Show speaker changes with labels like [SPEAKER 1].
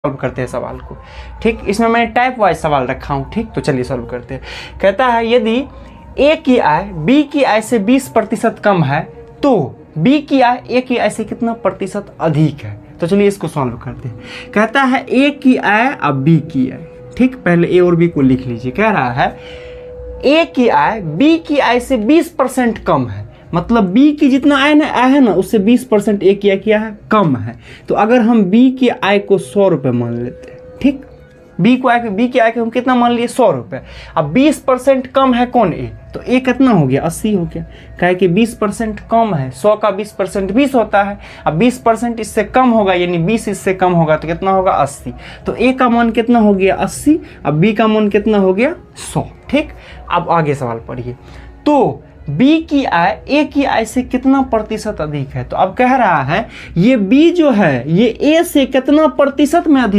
[SPEAKER 1] Solve करते हैं सवाल को। ठीक, इसमें मैंने टाइप वाइज सवाल रखा हूँ। ठीक, तो चलिए सॉल्व करते हैं। कहता है यदि ए की आय बी की आय से 20% कम है तो बी की आय ए की आय से कितना प्रतिशत अधिक है। तो चलिए इसको सॉल्व करते हैं। कहता है ए की आय अब बी की आय। ठीक, पहले ए और बी को लिख लीजिए। कह रहा है ए की आय बी की आय से 20% कम है, मतलब b की जितना आय है ना उससे 20% ए की आय क्या है, कम है। तो अगर हम b की आय को 100 रुपये मान लेते हैं, ठीक, b की आय को हम कितना मान लिए 100 रुपये। अब 20% कम है कौन, ए, तो ए कितना हो गया 80 हो गया। कहे कि 20% कम है, 100 का 20% 20 होता है। अब 20% इससे कम होगा यानी 20 इससे कम होगा तो कितना होगा 80। तो ए का मान कितना हो गया 80, अब b का मान कितना हो गया 100। ठीक, अब आगे सवाल पढ़िए। तो बी की आय ए की आय से कितना प्रतिशत अधिक है। तो अब कह रहा है ये बी जो है ये ए से कितना प्रतिशत में अधिक